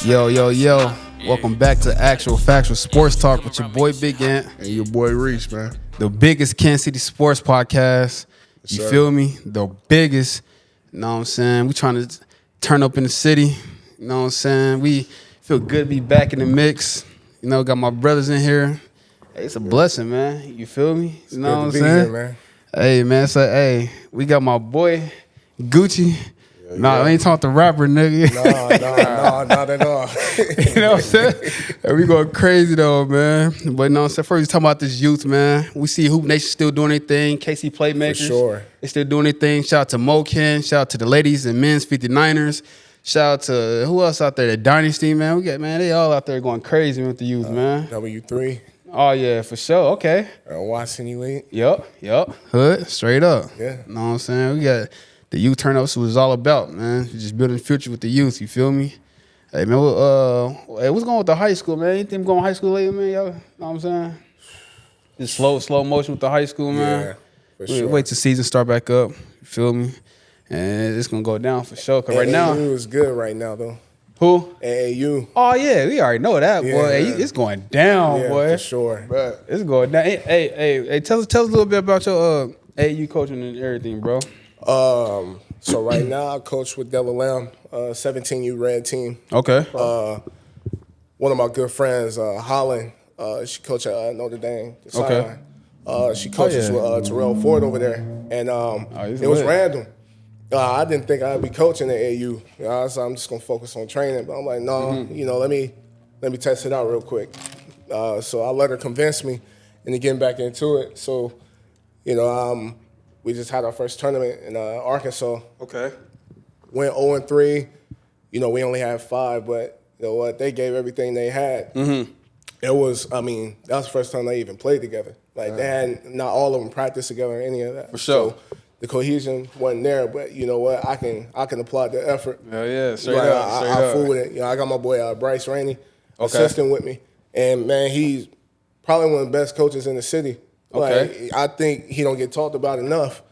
Yo. Welcome back to Actual Factual Sports Talk with your boy Big Ant. And your boy Reach, man. The biggest Kansas City sports podcast. You sir. feel me? The biggest. You know what I'm saying? We trying to turn up in the city. You know what I'm saying? We feel good to be back in the mix. You know, got my brothers in here. Hey, it's a blessing, man. You feel me? You know what I'm saying? Here, man. Hey, man. So, hey, we got my boy Gucci. Nah, I ain't talking to rapper, nigga. No, not at all. You know what I'm saying? And we going crazy though, man. But you know what I'm saying? First, we talking about this youth, man. We see Hoop Nation still doing their thing. KC Playmakers. For sure. They still doing their thing. Shout out to Moken. Shout out to the ladies and men's 59ers. Shout out to who else out there? The Dynasty, man. We got, man, they all out there going crazy with the youth, man. W3. Oh, yeah, for sure. Okay. Washington Elite. Yep. Hood, straight up. Yeah. You know what I'm saying? We got the youth turn-ups was all about, man. Just building the future with the youth, you feel me? Hey, man, hey, what's going on with the high school, man? Anything going to high school later, man? Y'all know what I'm saying? Just slow motion with the high school, man. Yeah, for sure. Wait till season start back up, you feel me? And it's going to go down for sure. Because right now. AAU is good right now, though. Who? AAU. Oh, yeah, we already know that, boy. Hey, it's going down, Yeah, boy. for sure. Bro, it's going down. Hey, tell us a little bit about your AAU coaching and everything, bro. So right now I coach with Della Lamb, 17U Red Team. Okay. One of my good friends, Holland, she coached at Notre Dame. Okay. She coaches with Terrell Ford over there, and it was lit. random. I didn't think I'd be coaching at AAU. So I'm just gonna focus on training. But I'm like, no, let me test it out real quick. So I let her convince me into getting back into it. So, we just had our first tournament in Arkansas. Okay. Went 0-3. We only had 5, but you know what? They gave everything they had. Mm-hmm. It was, that was the first time they even played together. Like, they had not all of them practiced together or any of that. For sure. So the cohesion wasn't there, but you know what? I can applaud the effort. Hell yeah, straight Like, up. I fool with it. I got my boy Bryce Rainey, assistant with me. And, man, he's probably one of the best coaches in the city. Okay. Like, I think he don't get talked about enough.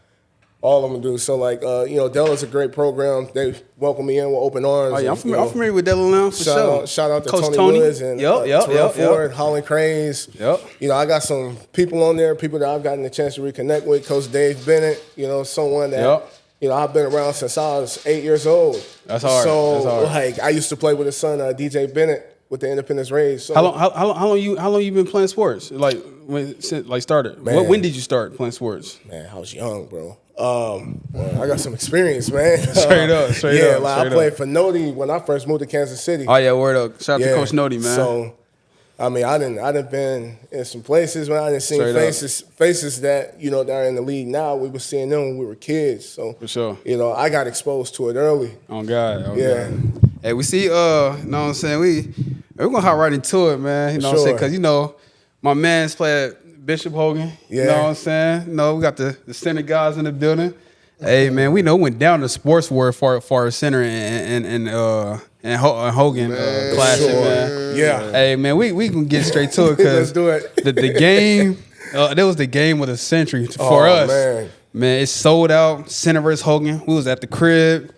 All of them do. So, like, Della's a great program. They welcome me in with open arms. Oh, yeah, I'm familiar with Della Lamb for sure. Shout out to Coach Tony Woods and Terrell Ford, Yep. Holland Cranes. Yep. I got some people on there, people that I've gotten the chance to reconnect with. Coach Dave Bennett, someone that, I've been around since I was 8 years old. That's hard. So, like, I used to play with his son, DJ Bennett, with the Independence Rays. So, How long you been playing sports? Like started? Man. When did you start playing sports? Man, I was young, bro. I got some experience, man. Straight up. I played for Nody when I first moved to Kansas City. Oh yeah, word up. Shout out to Coach Nody, man. So, I done been in some places, man. I done seen faces that that are in the league now. We were seeing them when we were kids. So For sure. I got exposed to it early. Oh God. Yeah. God. Hey, we see. You know what I'm saying? We're gonna hop right into it, man. You know what I'm saying? Because my man's played Bishop Hogan. Yeah. You know what I'm saying? We got the center guys in the building. Hey, man, we went down to sports world for our center and Hogan classic, man. Yeah. Hey, man, we can get straight to it because Let's do it. The game, that was the game of the century for us. Man, it sold out. Center versus Hogan. We was at the crib.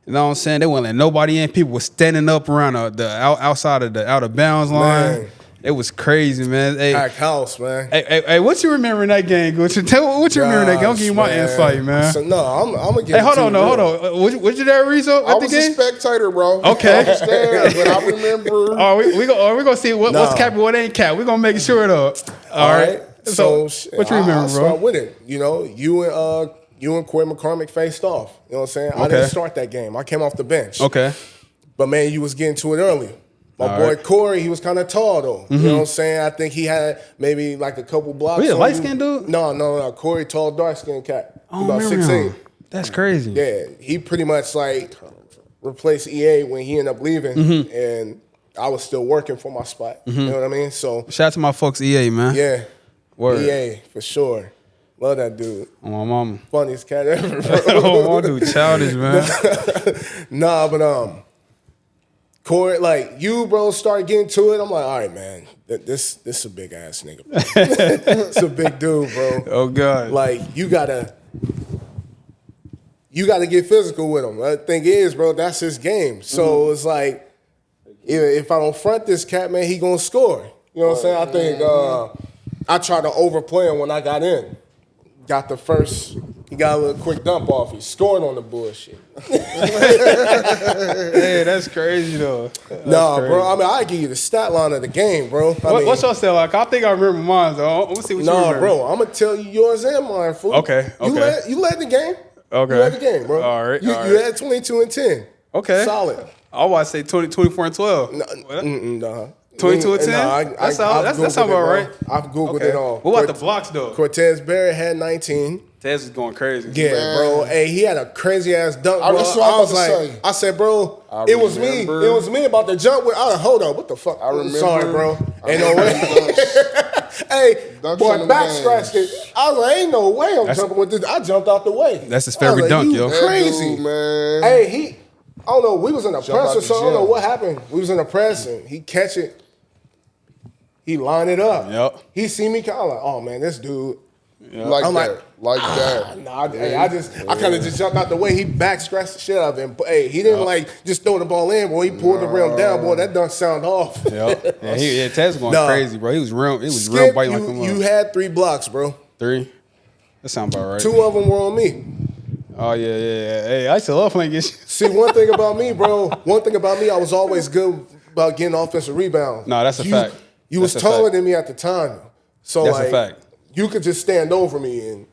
You know what I'm saying? They wouldn't let nobody in. People were standing up around outside of the out of bounds line. Man. It was crazy, man. Hey, packed house, man. Hey, what you remember in that game? What you remember in that game? I'll give you my insight, man. So, no, I'm gonna get. Hey, hold on. Was you there, Rizzo? I was a spectator, bro. Okay. I understand, but I remember. Oh, we gonna see what's cap and what ain't cap. We gonna make sure though. All right. So what you remember, bro? Start with it. You and Corey McCormick faced off. You know what I'm saying? I didn't start that game. I came off the bench. Okay. But, man, you was getting to it early. My boy Corey, he was kind of tall, though. You know what I'm saying? I think he had maybe like a couple blocks. Was he a light-skinned dude? No. Corey, tall, dark-skinned cat. Oh, about 6'8". That's crazy. Yeah. He pretty much, like, replaced EA when he ended up leaving. And I was still working for my spot. You know what I mean? So shout out to my folks, EA, man. Yeah. Word. EA, for sure. Love that dude. Oh, my mama. Funniest cat ever, bro. Oh, my dude, childish, man. Nah, but Corey, like, you, bro, start getting to it. I'm like, all right, man, this is a big ass nigga. It's a big dude, bro. Oh God. Like, you gotta get physical with him. The thing is, bro, that's his game. So it's like, if I don't front this cat, man, he gonna score. You know what I'm saying? I think I tried to overplay him when I got in. Got the first. He got a little quick dump off. He scored on the bullshit. Hey, that's crazy though. That's crazy. Bro. I mean, I give you the stat line of the game, bro. What's your stat like? I think I remember mine though. Let's see what you remember. Bro. I'm gonna tell you yours and mine, fool. Okay. You led the game. Okay. You led the game, bro. All right. You had 22 and 10. Okay. Solid. I want to say 24 and 12. No. 22 and 10? That sounds about right. I've Googled it all. What about the blocks, though? Cortez Barrett had 19. Tez is going crazy. Yeah, man. Bro. Hey, he had a crazy ass dunk, bro. I said, bro, it was me. It was me about to jump with. Hold on, what the fuck? I remember. Sorry, bro. Ain't no way. Hey, boy, back scratched it. I was like, ain't no way I'm jumping with this. I jumped out the way. That's his favorite dunk, yo. Crazy, man. Hey, I don't know. We was in a press or something. I don't know what happened. We was in a press and he catch it. He line it up. Yep. He see me. I'm like, oh man, this dude. Yep. Like that. Nah, I kind of just jumped out the way. He back scratched the shit out of him. But hey, he didn't just throw the ball in, boy. He pulled the rim down, boy. That dunk sound off. Yep. Yeah, Tez going crazy, bro. He was real. It was Skip, real biting like him. You had 3 blocks, bro. 3. That sound about right. 2 of them were on me. Oh yeah. Hey, I used to love playing against you. See, one thing about me, bro. One thing about me, I was always good about getting offensive rebounds. No, that's a fact. You was taller than me at the time, so that's a fact. You could just stand over me and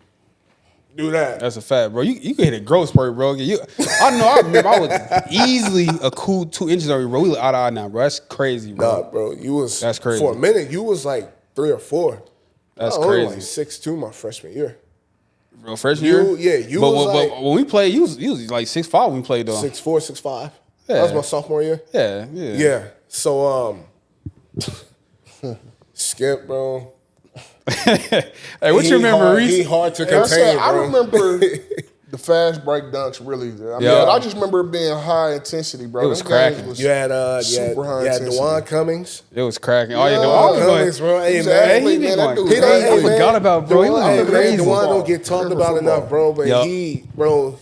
do that. That's a fact, bro. You could hit a growth spurt, bro. I remember I was easily a cool 2 inches over you, bro. We look eye to eye now, bro. That's crazy, bro. Nah, bro. That's crazy. For a minute, you was like 3 or 4. That's crazy. Like 6'2" my freshman year. Bro, freshman year? Yeah, but when we played, you was like 6'5" when we played, though. 6'4", 6'5". Yeah. That was my sophomore year. Yeah. So, Skip, bro. Hey, what you remember, Reese? He hard to contain, bro. I remember the fast break dunks, really. I just remember it being high intensity, bro. It was cracking. You had super high intensity. DeJuan Cummings. It was cracking. Oh, yeah, DeJuan Cummings, bro. Hey, man. I forgot about, bro. He was crazy. DeJuan don't get talked about enough, bro. But he killed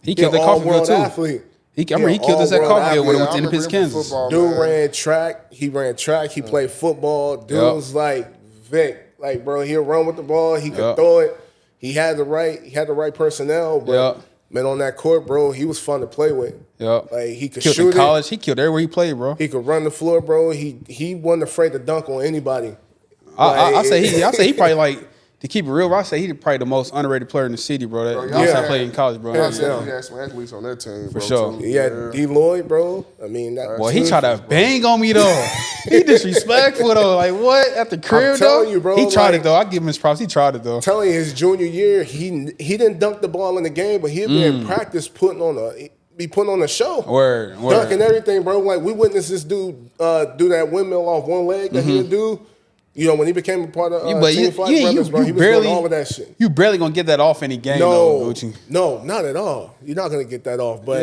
the Coffeyville, too. Athlete. He killed us at Coffeyville when he went to Independence, Kansas. Dude ran track. He ran track. He played football. Dude was like Vic. Like, bro, he'll run with the ball. He could throw it. He had the right personnel. But man, on that court, bro, he was fun to play with. Like he could shoot in college. He killed everywhere he played, bro. He could run the floor, bro. He wasn't afraid to dunk on anybody. I say he probably like. To keep it real, bro, I say he's probably the most underrated player in the city, bro. That played in college, bro. Yeah. He had some athletes on that team, for sure. Yeah, D. Lloyd, bro. I mean, he tried to bang on me though. He disrespectful though. Like what at the crib though? You, bro, he tried it though. I give him his props. He tried it though. Telling you, his junior year, he didn't dunk the ball in the game, but he'd be in practice putting on a show. Word. Dunking everything, bro. Like we witnessed this dude do that windmill off one leg that he'd do. You know, when he became a part of Team Flight Brothers, bro, he was doing all of that shit. You barely gonna get that off any game, though, Gucci. No, not at all. You're not gonna get that off. But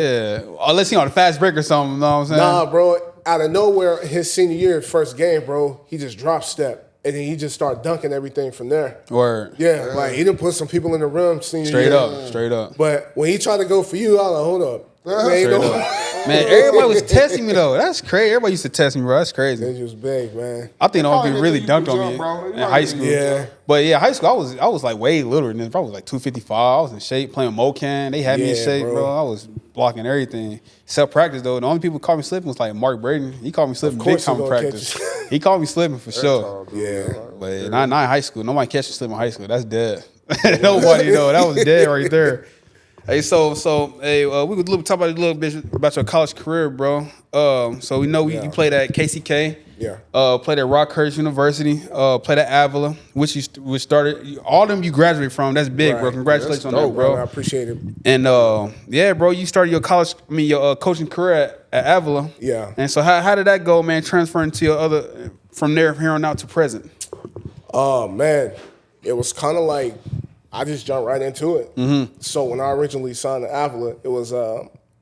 unless he on a fast break or something, you know what I'm saying? Nah, bro. Out of nowhere, his senior year, first game, bro, he just drop step. And then he just started dunking everything from there. Word. Yeah, like he didn't put some people in the rim senior year. Straight up. But when he tried to go for you, I was like, hold up. Man, everybody was testing me though. That's crazy. Everybody used to test me, bro. That's crazy. He was big, man. I think the only people really dunked on me in high school. Yeah. But yeah, high school, I was like way littler than this. Probably like 255. I was in shape playing Mocan. They had me in shape, bro. I was blocking everything. Self practice though. The only people who called me slipping was like Mark Braden. He called me slipping big time in practice. He called me slipping for sure. Yeah. But not in high school. Nobody catch you slipping in high school. That's dead. Nobody know. That was dead right there. Hey, so we could talk about a little bit about your college career, bro. So we know you played at KCK. Yeah. Played at Rockhurst University. Played at Avila, which started. All of them you graduated from. That's big, bro. Congratulations on that, bro. I appreciate it. And bro, you started your coaching career at Avila. Yeah. And so how did that go, man? Transferring to your other from there here on out to present. Oh man, it was kind of like. I just jumped right into it. Mm-hmm. So when I originally signed to Avila, it was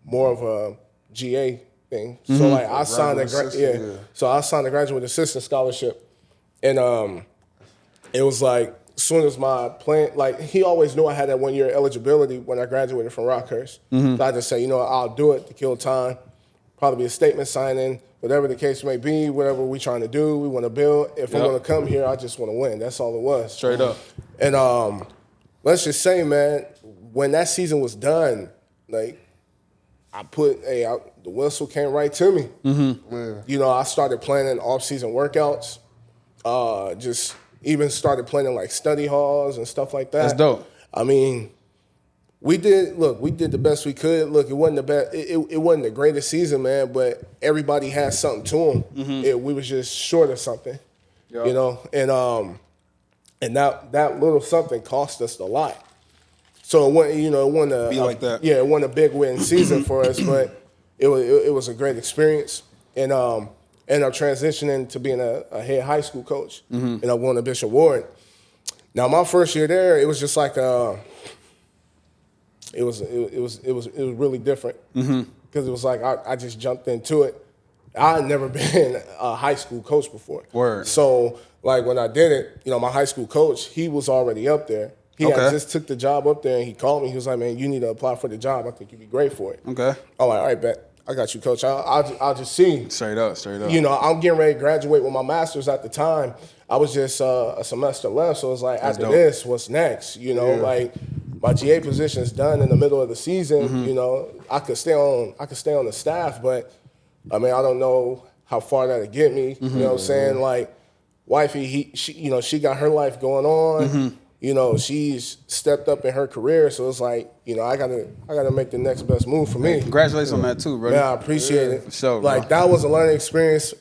more of a GA thing. Mm-hmm. So like I signed So I signed a graduate assistant scholarship, and it was like as soon as my plan, like he always knew I had that 1 year eligibility when I graduated from Rockhurst. Mm-hmm. So I just said, I'll do it to kill time. probably be a statement signing, whatever the case may be, whatever we're trying to do, we want to build. If I'm going to come here, I just want to win. That's all it was. Straight up. And let's just say, man, when that season was done, like, the whistle came right to me. You know, I started planning off-season workouts. Just even started planning like study halls and stuff like that. That's dope. I mean, we did the best we could. Look, it wasn't the best. It wasn't the greatest season, man. But everybody had something to them. We was just short of something, you know. And that little something cost us a lot. So it wasn't it wasn't a big win season for us, but it was a great experience. And ended up transitioning to being a head high school coach, and I won the Bishop Award. Now my first year there, it was just like it was really different because it was like I just jumped into it. I had never been a high school coach before. Word. So like when I did it, you know, my high school coach, he was already up there. He had just took the job up there, and he called me. He was like, "Man, you need to apply for the job. I think you'd be great for it." Okay. I'm like, "All right, bet. I got you, coach. I'll just see." Straight up. You know, I'm getting ready to graduate with my master's at the time. I was just a semester left, so it's like, after this, what's next? You know, like my GA position's done in the middle of the season. You know, I could stay on the staff, but I mean, I don't know how far that'll get me. You know what I'm saying? Like, wifey, she got her life going on. You know, she's stepped up in her career, so it's like, you know, I gotta make the next best move for me. Congratulations on that too, brother. Yeah, I appreciate it. For sure, like, that was a learning experience.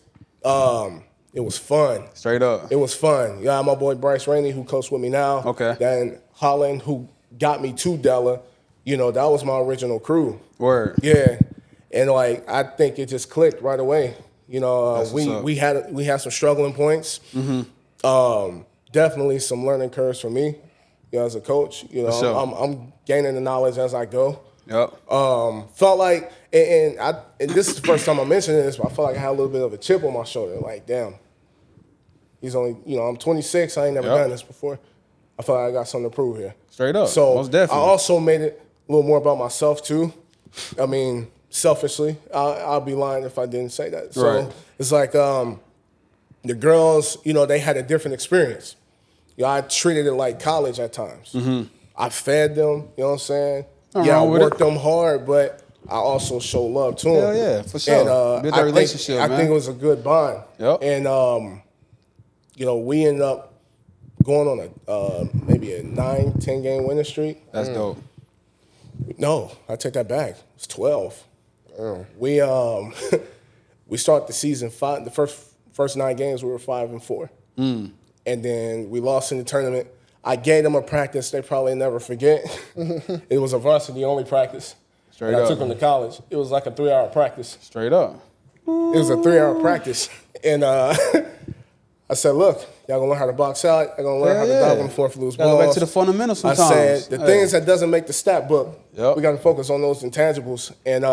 It was fun. Straight up. It was fun. Yeah, my boy Bryce Rainey, who coached with me now. Okay. Then Holland, who got me to Della. You know, that was my original crew. Word. Yeah, and like, I think it just clicked right away. You know, we had some struggling points. Definitely some learning curves for me, you know, as a coach. You know, sure. I'm gaining the knowledge as I go. Yep. Felt like, and this is the first time I'm mentioning this, but I felt like I had a little bit of a chip on my shoulder. Like, damn, he's only, you know, I'm 26. I ain't never done this before. I felt like I got something to prove here. Straight up. So most definitely. I also made it a little more about myself too. I mean, selfishly, I'll be lying if I didn't say that. So it's like, the girls, you know, they had a different experience. You know, I treated it like college at times. I fed them, you know what I'm saying? I worked them hard, but I also show love to them. Hell yeah, for sure. And build that relationship, man. I think it was a good bond. Yep. And, you know, we ended up going on a maybe a 9-10 game winning streak. That's dope. No, I take that back. It's 12. We we started the season 5. The first 9 games we were 5-4. And then we lost in the tournament. I gave them a practice they probably never forget. It was a varsity only practice. Straight up. I took them to college. It was like a 3-hour practice. Straight up. It was a 3-hour practice. And I said, look, y'all gonna learn how to box out. Y'all gonna learn how to dog on the floor for loose balls. Go back to the fundamentals sometimes. I said, the things that doesn't make the stat book, Yep. we gotta focus on those intangibles. And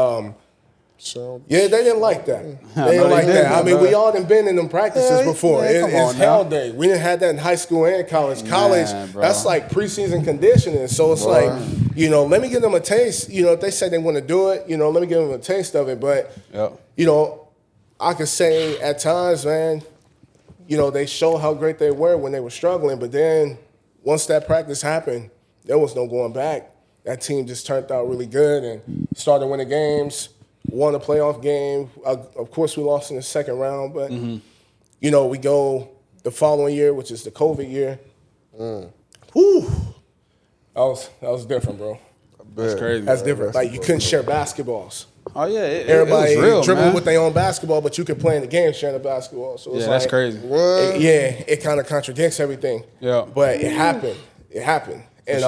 yeah, they didn't like that. They No, didn't like that. I mean, bro. we all done been in them practices before. Yeah, come It's on hell now. day. We didn't have that in high school and college. College, bro. that's like preseason conditioning. So it's like, you know, let me give them a taste. You know, if they say they want to do it, you know, let me give them a taste of it. But, you know, I could say at times, man, you know, they show how great they were when they were struggling. But then once that practice happened, there was no going back. That team just turned out really good and started winning games. Won a playoff game. Of course, we lost in the second round, but you know, we go the following year, which is the COVID year. Whew, that was different, bro. That's crazy. That's different. Like, you couldn't share basketballs. Oh yeah, Everybody it was real, dribbling man. with their own basketball, but you can play in the game sharing the basketball. So it's That's like, crazy. it kind of contradicts everything. Yeah, but it happened. It happened, and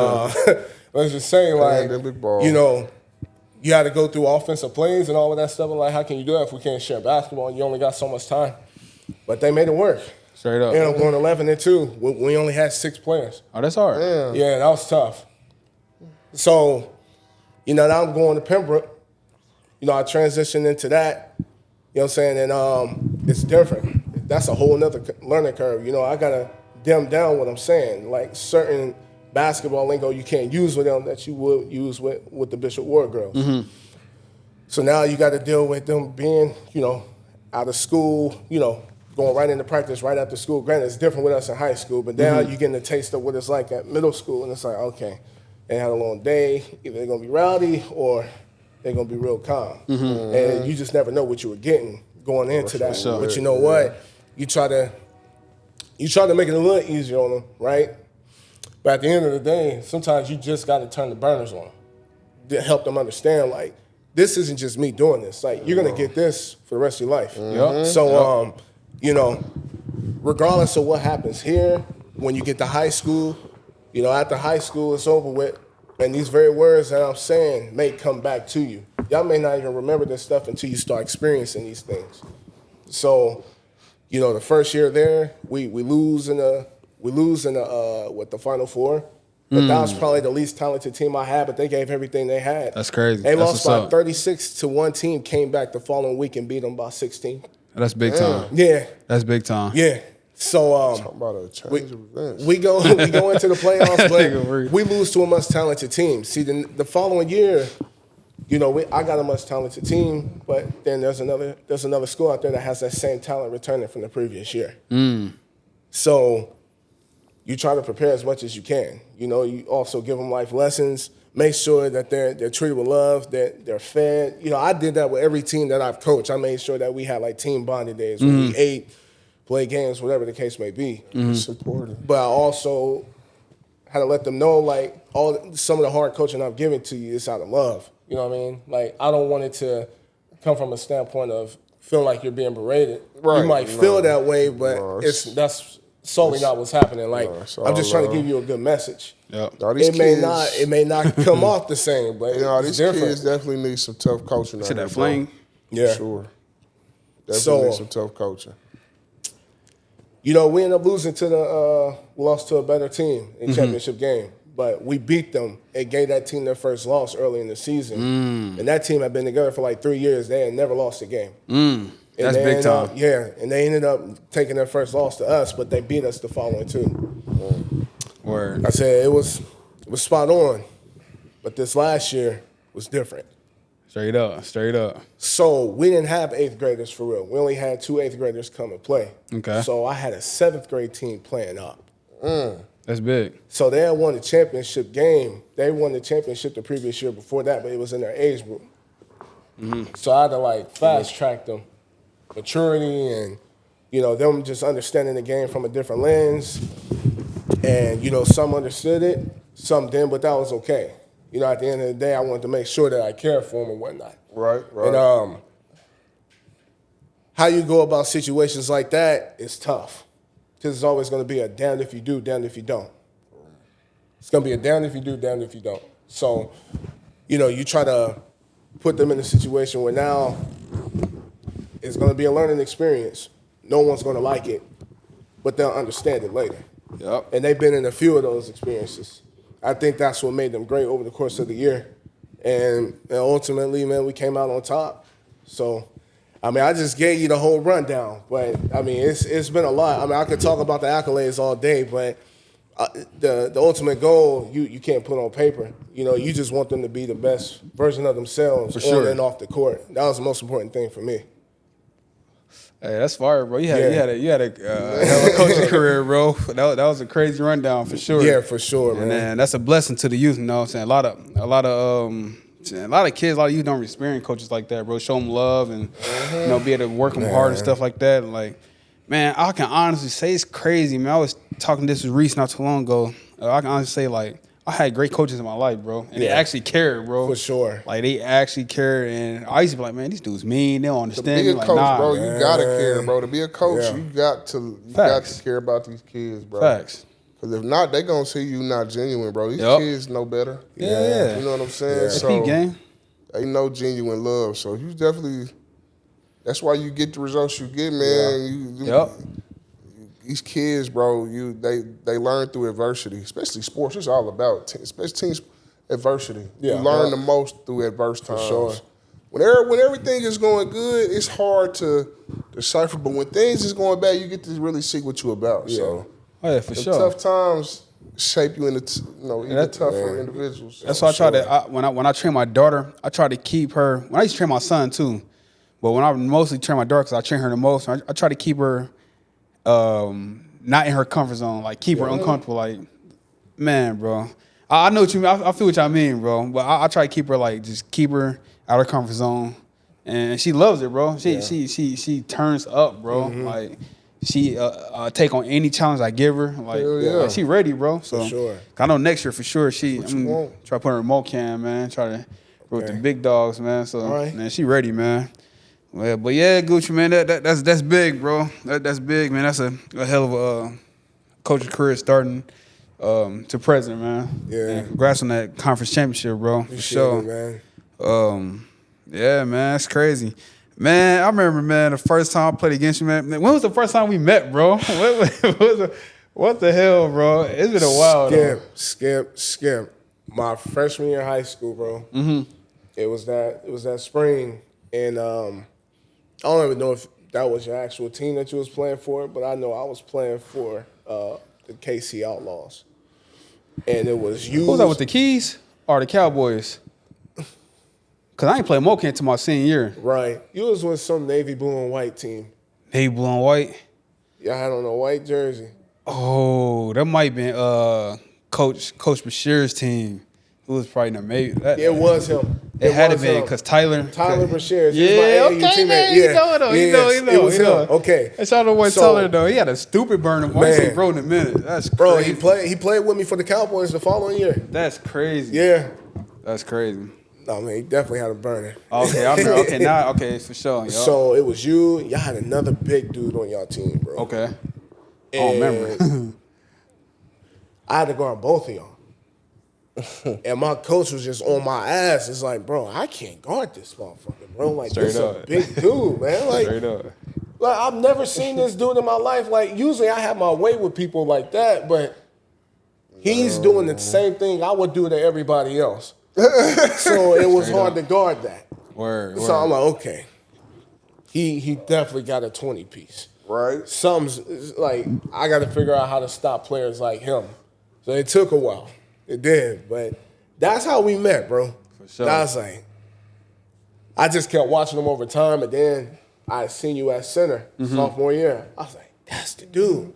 let's just say, like, you know, you had to go through offensive plays and all of that stuff. Like, how can you do that if we can't share basketball and you only got so much time? But they made it work. Straight up. They ended up going 11-2. We only had 6 players. Oh, that's hard. Yeah, that was tough. So, you know, now I'm going to Pembroke. You know, I transitioned into that. You know what I'm saying? And it's different. That's a whole nother learning curve. You know, I got to dim down what I'm saying. Like, certain basketball lingo you can't use with them that you would use with the Bishop Ward girls. So now you got to deal with them being, out of school, going right into practice right after school. Granted, it's different with us in high school, but now you're getting a taste of what it's like at middle school, and it's like, okay, they had a long day. Either they're going to be rowdy or they're going to be real calm. And you just never know what you were getting going into that. Sure. But you know what? You try to make it a little easier on them, right? But at the end of the day, sometimes you just got to turn the burners on to help them understand, like, this isn't just me doing this. Like, you're going to get this for the rest of your life. So, regardless of what happens here, when you get to high school, after high school it's over with, and these very words that I'm saying may come back to you. Y'all may not even remember this stuff until you start experiencing these things. So, the first year there, we lose in the Final Four. But that was probably the least talented team I had, but they gave everything they had. That's crazy. They lost by 36 to one team, came back the following week and beat them by 16. That's big time. Yeah. That's big time. Yeah. So Talking about a change of events. we go into the playoffs, but we lose to a much talented team. See, the following year, I got a much talented team, but then there's another school out there that has that same talent returning from the previous year. So you try to prepare as much as you can. You also give them life lessons. Make sure that they're treated with love, that they're fed. I did that with every team that I've coached. I made sure that we had like team bonding days where we ate, played games, whatever the case may be. It's important. But I also had to let them know, like, some of the hard coaching I've given to you is out of love. You know what I mean? Like, I don't want it to come from a standpoint of feeling like you're being berated. Right. You might feel that way, but that's solely not what's happening. Like, I'm just trying to give you a good message. Yep. It may not come off the same, but these kids definitely need some tough coaching. See that fling? Yeah. For sure. Definitely need some tough coaching. We ended up losing we lost to a better team in championship game, but we beat them and gave that team their first loss early in the season. And that team had been together for like 3 years. They had never lost a game. That's big time. And they ended up taking their first loss to us, but they beat us the following two. Word. I said it was spot on, but this last year was different. Straight up. So we didn't have 8th graders for real. We only had 2 8th graders come and play. Okay. So I had a 7th grade team playing up. That's big. So they had won the championship game. They won the championship the previous year before that, but it was in their age group. So I had to fast track them. Maturity and, them just understanding the game from a different lens. And, some understood it, some didn't, but that was okay. At the end of the day, I wanted to make sure that I cared for them and whatnot. Right. And how you go about situations like that is tough. Because it's always going to be a damned if you do, damned if you don't. It's going to be a damned if you do, damned if you don't. So, you try to put them in a situation where now it's going to be a learning experience. No one's going to like it, but they'll understand it later. Yep. And they've been in a few of those experiences. I think that's what made them great over the course of the year. And ultimately, man, we came out on top. So, I just gave you the whole rundown. But, it's been a lot. I could talk about the accolades all day, but the ultimate goal, you can't put on paper. You just want them to be the best version of themselves on and off the court. That was the most important thing for me. Hey, that's fire, bro. You had a hell of a coaching career, bro. That was a crazy rundown for sure. Yeah, for sure, man. And that's a blessing to the youth. You know what I'm saying? A lot of kids, a lot of youth don't experience coaches like that, bro. Show them love and be able to work them hard and stuff like that. Like, man, I can honestly say it's crazy, man. I was talking this with Reese not too long ago. I can honestly say, I had great coaches in my life, bro. And they actually cared, bro. For sure. They actually cared. And I used to be like, man, these dudes mean. They don't understand me. me. To be a coach, bro, man. you got to care, bro. To be a coach, you got to care about these kids, bro. Facts. Because if not, they going to see you not genuine, bro. These kids know better. Yeah. You know what I'm saying? Yeah. So game. They know genuine love. So you definitely, that's why you get the results you get, man. These kids, bro, they learn through adversity, especially sports. It's all about especially team adversity. You learn the most through adverse times. For sure. When everything is going good, it's hard to decipher. But when things is going bad, you get to really see what you're about. So, Oh yeah, for sure. tough times, shape you into even tougher individuals. That's why I try to when I train my daughter, I try to keep her. When I used to train my son too, but when I mostly train my daughter because I train her the most, I try to keep her not in her comfort zone, like keep her uncomfortable. Like, man, bro, I know what you mean. I feel what y'all mean, bro. But I try to keep her like just keep her out of her comfort zone, and she loves it, bro. She turns up, bro. Like. She take on any challenge I give her. Like she ready, bro. So for sure. I know next year for sure try to put her in MoCam, man. Try to with the big dogs, man. So man, she ready, man. Well, but yeah, Gucci, man, that's big, bro. That's big, man. That's a hell of a coaching career starting to president, man. Yeah. And congrats on that conference championship, bro. For sure, man. Yeah, man, that's crazy. Man, I remember, man, the first time I played against you, man. When was the first time we met, bro? What the hell, bro? It's been a while, Skip. My freshman year of high school, bro. Mm-hmm. It was that spring, and I don't even know if that was your actual team that you was playing for, but I know I was playing for the KC Outlaws, and it was you. Who was that with the Keys or the Cowboys? Cause I ain't played MoCam until my senior year. Right. You was with some navy blue and white team. Navy blue and white? Y'all had on a white jersey. Oh, that might have been Coach Bashir's team. Who was probably the maybe. It was him. It had to be because Tyler Bashir. Yeah, okay, man. You know though. You know. It was him. Okay. That's how the boy Tyler though. He had a stupid burner voice. He bro in a minute. That's crazy. Bro, he played with me for the Cowboys the following year. That's crazy. Yeah. That's crazy. No, man, he definitely had a burner. Okay, for sure. Yep. So it was you. Y'all had another big dude on y'all team, bro. Okay. I don't remember. I had to guard both of y'all. And my coach was just on my ass. It's like, bro, I can't guard this motherfucker, bro. Like, this is a big dude, man. Like, straight up. Like, I've never seen this dude in my life. Like, usually I have my way with people like that, but he's doing the same thing I would do to everybody else. So it was hard to guard that. Word. So I'm like, okay. He definitely got a 20-piece. Right. Something's like, I got to figure out how to stop players like him. So it took a while. It did. But that's how we met, bro. For sure. I was like, I just kept watching him over time, and then I seen you at center sophomore year. I was like, that's the dude.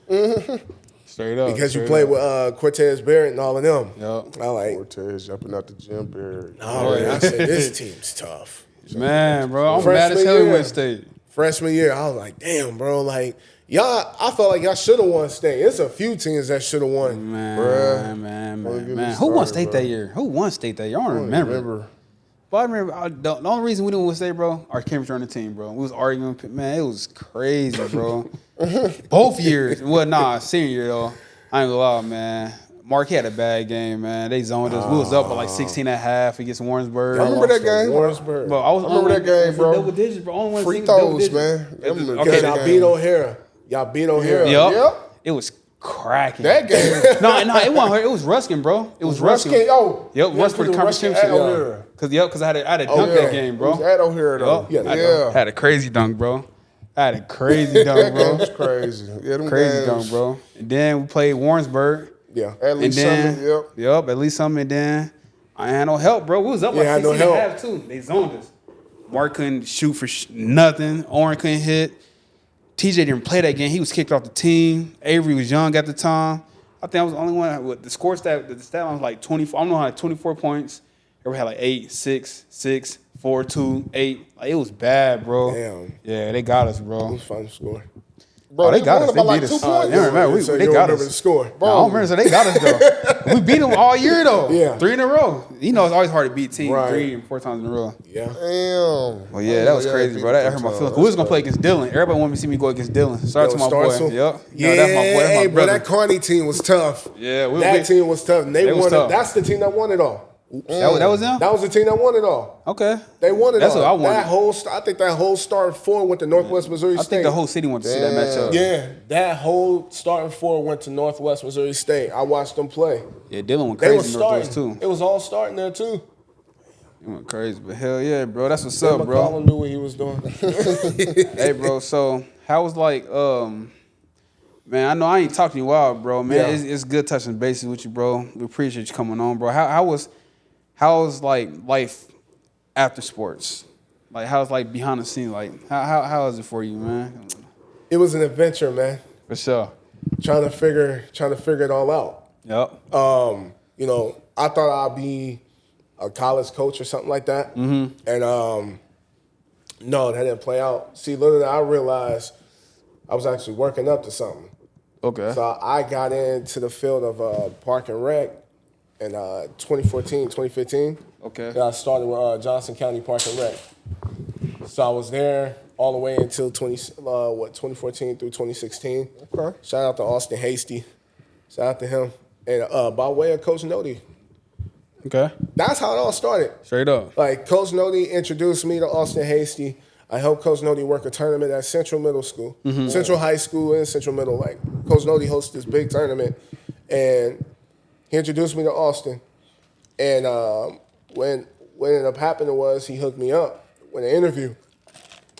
Straight up. Because you played with Cortez Barrett and all of them. Yep. I like Cortez jumping out the gym, Barrett. Oh, man, I said, this team's tough. Man, bro, I'm mad as hell you went state. Freshman year, I was like, damn, bro, like, y'all, I felt like y'all should have won state. It's a few teams that should have won. Man. Who won state that year? Who won state that year? I don't remember. But I remember, the only reason we didn't win state, bro, our chemistry on the team, bro. We was arguing, man, it was crazy, bro. Both years. Well, senior year, though. I ain't gonna lie, man. Mark had a bad game, man. They zoned us. We was up by like 16 and a half against Warrensburg. I remember that game. Warrensburg. Bro, I remember that game, bro. Double digits, bro. Only free throws, man. Okay, y'all beat O'Hara. Yep. It was cracking. That game. No, it wasn't her. It was Ruskin, bro. It was Ruskin. Yep, Ruskin for the conference championship. Because I had a dunk that game, bro. It was at O'Hara, though. I had a crazy dunk, bro. Bro. That was crazy. Yeah, them crazy games. dunk, bro. And then we played Warrensburg. Yeah. At least something, Yep, at least something. And then I had no help, bro. We was up like 16 and a half, too. They zoned us. Mark couldn't shoot for nothing. Oren couldn't hit. TJ didn't play that game. He was kicked off the team. Avery was young at the time. I think I was the only one with the score stat. The stat line was like 24. I don't know how, 24 points. Everybody had like 8, 6, 6, 4, 2, 8. Like, it was bad, bro. Damn. Yeah, they got us, bro. It was fun to score. Bro, they got us. They like beat 2 us. points. They got us. The score. Bro, I don't remember, so they got us, though. We beat them all year, though. Yeah. 3 in a row. You know, it's always hard to beat teams 3 and 4 times in a row. Yeah. Damn. Well, yeah, that was crazy, bro. That hurt my feelings. We was going to play against Dylan. Everybody wanted to see me go against Dylan. Shout out to my boy. Yep. Yeah, that's my boy. That's my brother. That Carney team was tough. Yeah. That team was tough. And they won. That's the team that won it all. That was them? That was the team that won it all. Okay. They won it That's all. What I wanted. I think that whole starting 4 went to Northwest Missouri State. I think the whole city went to see that matchup. Yeah, that whole starting 4 went to Northwest Missouri State. I watched them play. Yeah, Dylan went crazy in Northwest, too. It was all starting there, too. He went crazy, but hell yeah, bro. That's what's up, bro. McCollum knew what he was doing. Hey, bro, so how was, like, Man, I know I ain't talking to you a while, bro. Man, Yeah. it's good touching bases with you, bro. We appreciate you coming on, bro. How was like life after sports? Like how's like behind the scene? Like how is it for you, man? It was an adventure, man. For sure. Trying to figure it all out. Yep. You know, I thought I'd be a college coach or something like that. Mm-hmm. And no, that didn't play out. See, literally, I realized I was actually working up to something. Okay. So I got into the field of park and rec in 2014, 2015. Okay. And I started with Johnson County Park and Rec. So I was there all the way until 2014 through 2016. Okay. Shout out to Austin Hasty. Shout out to him. And by way of Coach Nody. Okay. That's how it all started. Straight up. Like, Coach Nody introduced me to Austin Hasty. I helped Coach Nody work a tournament at Central Middle School, Central High School and Central Middle. Like, Coach Nody hosted this big tournament, and he introduced me to Austin. And when what ended up happening was he hooked me up with an interview,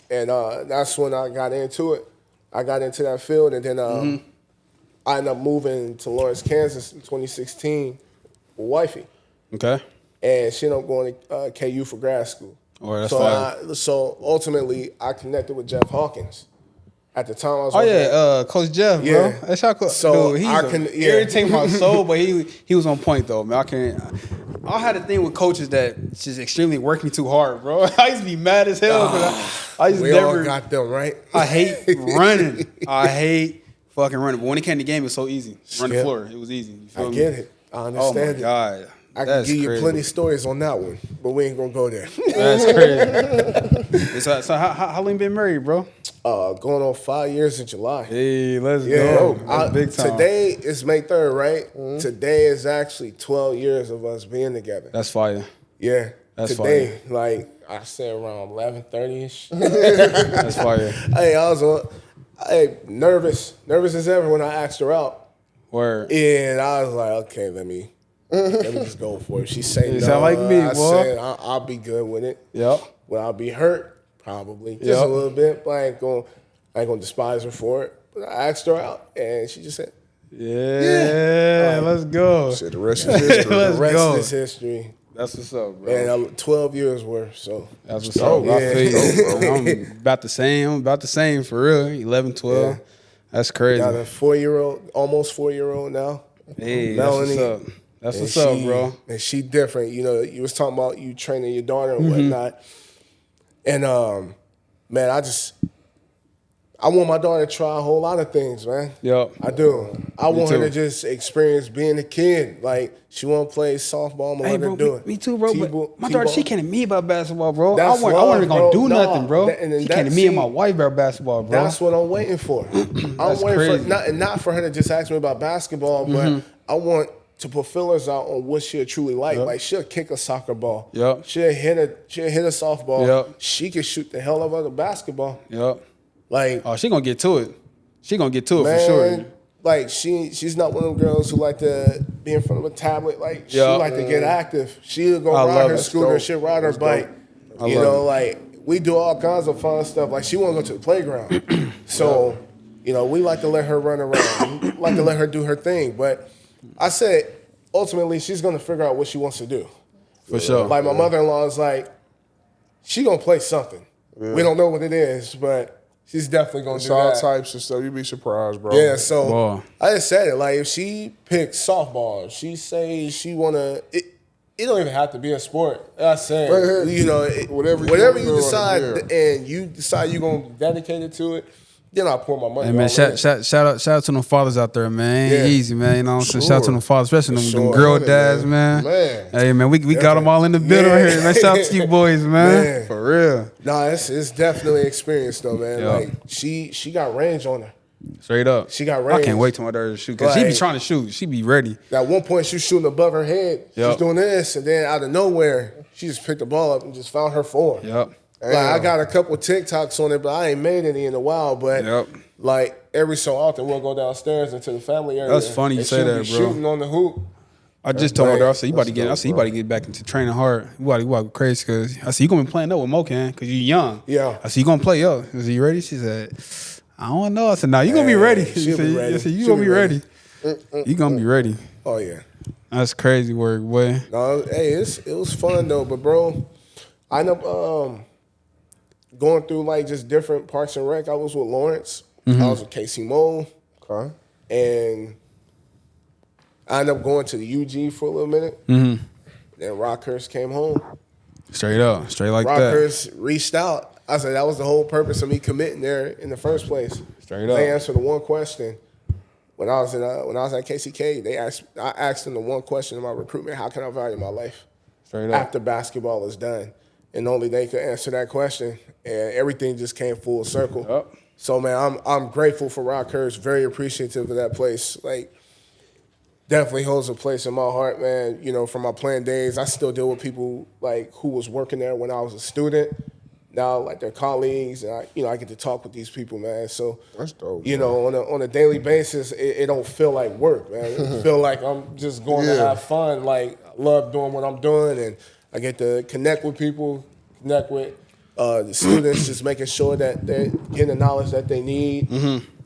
and that's when I got into it. I got into that field, and then I ended up moving to Lawrence, Kansas in 2016 with wifey. Okay. And she ended up going to KU for grad school. Oh, that's fine. So ultimately, I connected with Jeff Hawkins. At the time, I was Coach Jeff, bro. Yeah. That's how cool. So Dude, he's irritating my soul, but he was on point though, man. I had a thing with coaches that just extremely work me too hard, bro. I used to be mad as hell because I used to never all got them right. I hate running. I hate fucking running. But when it came to game, it was so easy. Run the floor, it was easy. You feel I me? get it. I Oh understand my it. God. I can That's give you crazy. plenty of stories on that one, but we ain't gonna go there. That's crazy. So how long you been married, bro? Going on 5 years in July. Hey, let's Yeah, go. That's big time. Today is May 3rd, right? Mm-hmm. Today is actually 12 years of us being together. That's fire. Yeah. That's today, like I said, around 11:30ish. That's fire. Hey, I was nervous as ever when I asked her out. Word. And I was like, okay, let me just go for it. She said, You no. sound like me, I boy. said, I'll be good with it. Yep. Will I be hurt? Probably. Just Yep. a little bit, but I ain't gonna despise her for it. But I asked her out, and she just said, Yeah. Let's go. Said the rest is history. Let's the rest go. is history. That's what's up, bro. And 12 years worth, so. That's what's up. Yeah. I feel you. I'm about the same. I'm about the same for real. 11, 12. Yeah. That's crazy. Got a 4-year-old, almost 4-year-old now. Hey, Melanie. that's what's up. That's And what's up, bro. And she different. You know, you was talking about you training your daughter and whatnot. And man, I want my daughter to try a whole lot of things, man. Yep. I do. I want her too. to just experience being a kid. Like, she want to play softball. I'm going Hey, to let bro, her do it. me too, bro. But my daughter, T-ball. she came to me about basketball, bro. That's I wasn't love, gonna do bro. nothing, bro. And She came to me and my wife about basketball, bro. That's what I'm waiting for. I'm waiting crazy. for not for her to just ask me about basketball, but I want to put fillers out on what she'll truly like. Yep. Like, she'll kick a soccer ball. Yep. She'll hit a softball. Yep. She can shoot the hell out of the basketball. Yep. Like, Oh, she gonna get to it. She gonna get to it man, for sure. like she's not one of them girls who like to be in front of a tablet. Like, she Yeah. like to get active. She'll go I ride love her it. scooter, That's she'll ride her dope. bike. I You love know, it. like, we do all kinds of fun stuff. Like, she want to go to the playground. So, you know, we like to let her run around. We like to let her do her thing. But I said, ultimately, she's going to figure out what she wants to do. For sure. Like, my mother-in-law is like, she going to play something. Yeah. We don't know what it is, but she's definitely going to It's do all that. types of stuff. You'd be surprised, bro. Yeah, so Wow. I just said it. Like, if she picks softball, she say she want to... It don't even have to be a sport. I said, Right. you know, Whatever whatever you you wanna decide, do. and you decide you're gonna dedicate it to it, then I'll pour my money. Hey man, all in. shout out to them fathers out there, man. Ain't Yeah. easy, man. You know what I'm saying? Shout out to Sure. them fathers, especially them Sure. girl Man. dads, man. Man. Hey man, we got them all in the building Yeah. here. Man, shout out to you boys, man. Man. For real. Nah, it's definitely experience though, man. Yeah. Like she got range on her. Straight up. She got I range. can't wait till my daughter to shoot. Cause she be Like- trying to shoot. She be ready. At one point, she was shooting above her head. Yep. She's doing this, and then out of nowhere, she just picked the ball up and just found her form. Yep. Like, I got a couple TikToks on it, but I ain't made any in a while. But Yep. like every so often, we'll go downstairs into the family area. That's funny you and say she'll that, be bro. Shooting on the hoop. I just told my right. daughter, I said, you about to That's get, I dope, said, you bro. about to get back into training hard. You about to go crazy because I said, you gonna be playing up with Mocan because you young. Yeah. I said, you gonna play up. I said, you ready? She said, I don't know. I said, nah, you gonna be ready. She'll be ready. You gonna be ready. You gonna be ready. Oh yeah. That's crazy work, boy. No, hey, it was fun though, but bro, I ended up going through like just different parts and rec. I was with Lawrence. I was with Casey Moe. Okay. And I ended up going to the UG for a little minute. Then Rockhurst came home. Straight up, straight like Rockhurst reached out. I said that was the whole purpose of me committing there in the first place. Straight up. They answered the one question. When I was at KCK, I asked them the one question in my recruitment: how can I value my life after basketball is done? And only they could answer that question, and everything just came full circle. Yep. So man, I'm grateful for Rockhurst. Very appreciative of that place. Like, definitely holds a place in my heart, man. You know, from my playing days, I still deal with people like who was working there when I was a student. Now, like their colleagues, and I get to talk with these people, man. So that's dope. You know, on a daily basis, it don't feel like work, man. It feel like I'm just going to have fun. Like, I love doing what I'm doing, and I get to connect with people, connect with the students, just making sure that they're getting the knowledge that they need.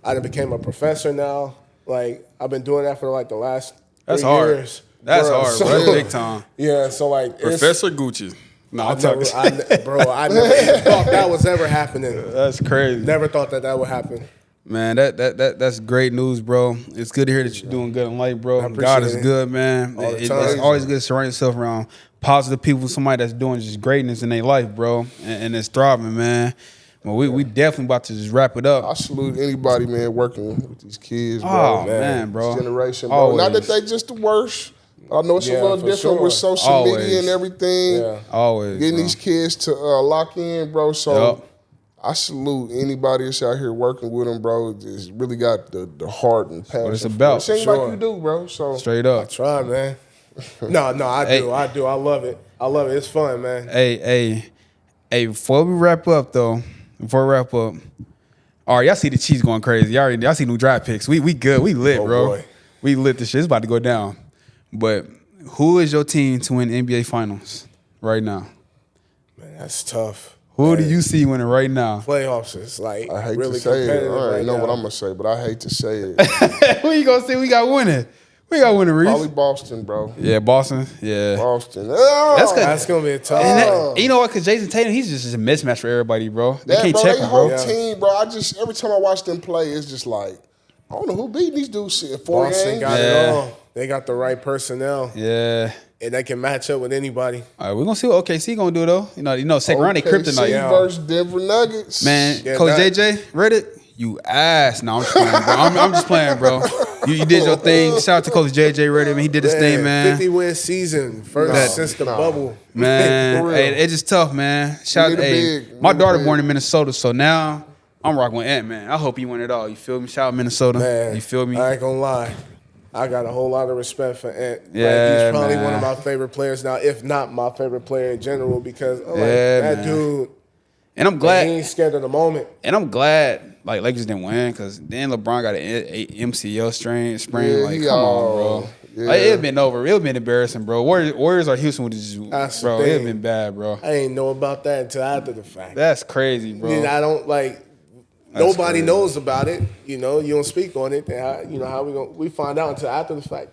I done became a professor now. Like, I've been doing that for like the last 3 years. That's hard, bro. Big time. Yeah, so like Professor Gucci. No, I never thought that was ever happening. That's crazy. Never thought that would happen. Man, that's great news, bro. It's good to hear that you're doing good in life, bro. God is good, man. It's always good to surround yourself around positive people, somebody that's doing just greatness in their life, bro, and it's thriving, man. Well, we definitely about to just wrap it up. I salute anybody, man, working with these kids, bro. Oh, man, bro. This generation, bro. Always. Not that they just the worst. I know it's a little different with social media and everything. Yeah. Always. Getting bro. these kids to lock in, bro. So I salute anybody that's out here working with them, bro. Just really got the heart and passion. What it's about. It seems like you do, bro. So Straight up. I try, man. No, I do. I love it. I love it. It's fun, man. Hey, before we wrap up, though, all right, y'all see the Chiefs going crazy. Y'all see new draft picks. We good. We lit, bro. Boy. We lit this shit. It's about to go down. But who is your team to win NBA Finals right now? Man, that's tough. Who do you see winning right now? Playoffs is like I hate really to say it. competitive I already right know now. what I'm gonna say, but I hate to say it. Who you gonna say we got winning? We got winning, Reese. Probably Boston, bro. Yeah, Boston. Yeah. Boston. That's gonna be a tough. And you know what? Because Jason Tatum, he's just a mismatch for everybody, bro. They can't bro, check they him, whole bro. team, bro. Every time I watch them play, it's just like, I don't know who beat these dudes in 4 Boston games. got it all. They got the right personnel. Yeah. And they can match up with anybody. All right, we're gonna see what OKC gonna do though. You know, second round they kryptonite. OKC versus Denver Nuggets. Man, Yeah, Coach that- JJ, Reddit, you ass. No, I'm just playing, bro. I'm just playing, bro. You did your thing. Shout out to Coach JJ Reddit, man. He did his thing, man. 50-win season, first since the bubble. Man, For real. hey, it's just tough, man. Shout out, Really hey, big, my really daughter big. born in Minnesota, so now I'm rocking with Ant, man. I hope he win it all. You feel me? Shout out Minnesota. Man, You feel me? I ain't gonna lie. I got a whole lot of respect for Ant. Yeah, he's probably man. one of my favorite players now, if not my favorite player in general, because Yeah, that man. dude, And I'm he glad. ain't scared of the moment. And I'm glad like Lakers didn't win because then LeBron got an MCL sprain. Yeah, Like, he come on, all- bro. yeah. Like, it'd been over. It'd been embarrassing, bro. Warriors or Houston would just, That's the bro. It'd thing. been bad, bro. I ain't know about that until after the fact. That's crazy, bro. Then I don't like. That's Nobody crazy. knows about it. You know, you don't speak on it. Then how we find out until after the fact.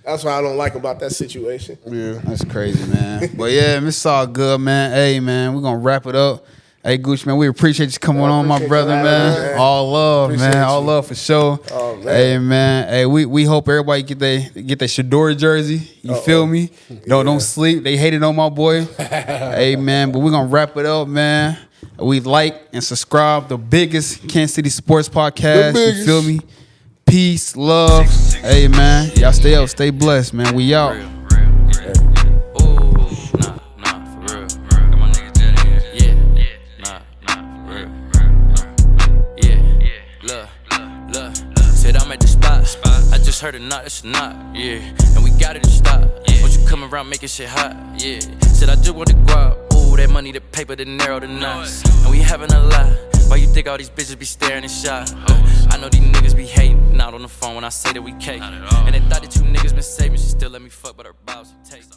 That's what I don't like about that situation. Yeah. That's crazy, man. But yeah, it's all good, man. Hey, man, we're gonna wrap it up. Hey, Gucci, man, we appreciate you coming on, my appreciate brother, you having man. me, man. All love, Appreciate man. All you. love for sure. Oh, man. Hey, man. Hey, we hope everybody get their Shadori jersey. You feel me? Don't sleep. They hated on my boy. Hey, man. But we're gonna wrap it up, man. We like and subscribe the biggest Kansas City sports podcast. The You biggest. feel me? Peace, love. Hey, man. Y'all stay up, stay blessed, man. We out. Heard a knock, that's a knock, yeah. And we got it to stop. Won't you come around making shit hot, yeah. Said I just want to go out. Ooh, that money, the paper, the narrow, the knots. And we having a lot. Why you think all these bitches be staring and shot? I know these niggas be hating out on the phone when I say that we cake. And they thought that you niggas been saving. She still let me fuck, but her bows she takes.